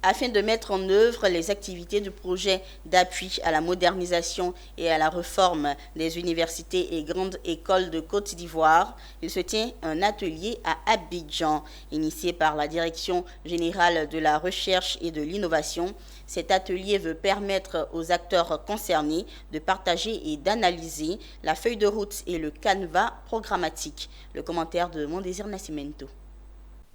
Afin de mettre en œuvre les activités du projet d'appui à la modernisation et à la réforme des universités et grandes écoles de Côte d'Ivoire, il se tient un atelier à Abidjan, initié par la Direction générale de la recherche et de l'innovation. Cet atelier veut permettre aux acteurs concernés de partager et d'analyser la feuille de route et le canevas programmatique. Le commentaire de Mondésir Nascimento.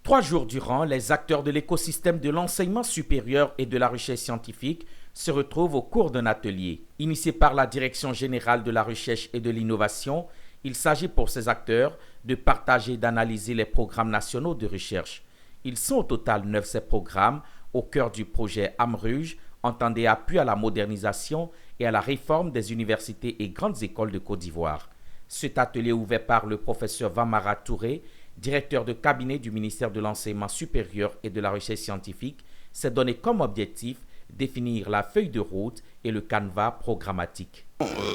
3 jours durant, les acteurs de l'écosystème de l'enseignement supérieur et de la recherche scientifique se retrouvent au cours d'un atelier. Initié par la Direction générale de la recherche et de l'innovation, il s'agit pour ces acteurs de partager et d'analyser les programmes nationaux de recherche. Ils sont au total 9 ces programmes au cœur du projet AMRUGE, entendé appui à la modernisation et à la réforme des universités et grandes écoles de Côte d'Ivoire. Cet atelier ouvert par le professeur Vamara Touré, directeur de cabinet du ministère de l'Enseignement supérieur et de la recherche scientifique, s'est donné comme objectif définir la feuille de route et le canevas programmatique.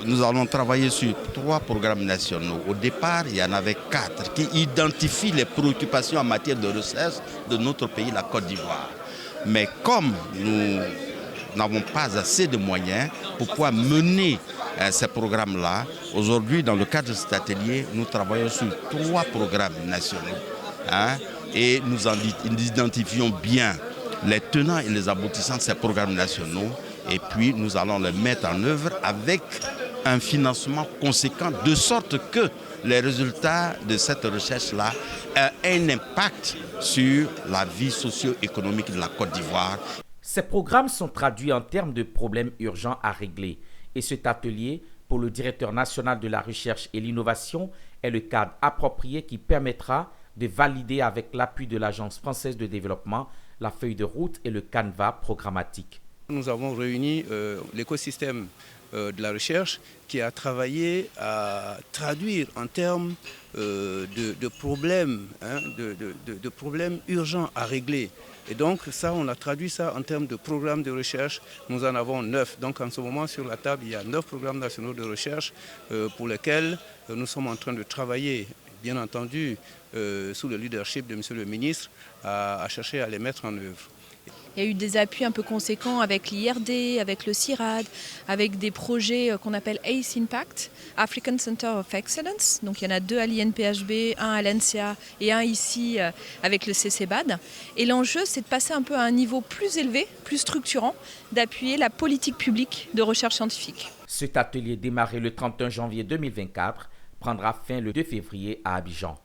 Nous allons travailler sur 3 programmes nationaux. Au départ, il y en avait 4 qui identifient les préoccupations en matière de recherche de notre pays, la Côte d'Ivoire. Mais comme nous n'avons pas assez de moyens pour pouvoir mener ces programmes-là, aujourd'hui, dans le cadre de cet atelier, nous travaillons sur 3 programmes nationaux. Et nous identifions bien les tenants et les aboutissants de ces programmes nationaux. Et puis, nous allons les mettre en œuvre avec un financement conséquent, de sorte que les résultats de cette recherche-là aient un impact sur la vie socio-économique de la Côte d'Ivoire. Ces programmes sont traduits en termes de problèmes urgents à régler. Et cet atelier, pour le directeur national de la recherche et l'innovation, est le cadre approprié qui permettra de valider avec l'appui de l'Agence française de développement la feuille de route et le canevas programmatique. Nous avons réuni l'écosystème de la recherche qui a travaillé à traduire en termes de problèmes, de problèmes urgents à régler. Et donc ça, on a traduit ça en termes de programmes de recherche. Nous en avons 9. Donc en ce moment, sur la table, il y a 9 programmes nationaux de recherche pour lesquels nous sommes en train de travailler, bien entendu, sous le leadership de M. le ministre, à chercher à les mettre en œuvre. Il y a eu des appuis un peu conséquents avec l'IRD, avec le CIRAD, avec des projets qu'on appelle ACE Impact, African Center of Excellence. Donc il y en a 2 à l'INPHB, un à l'NCA et un ici avec le CCBAD. Et l'enjeu, c'est de passer un peu à un niveau plus élevé, plus structurant, d'appuyer la politique publique de recherche scientifique. Cet atelier démarré le 31 janvier 2024 prendra fin le 2 février à Abidjan.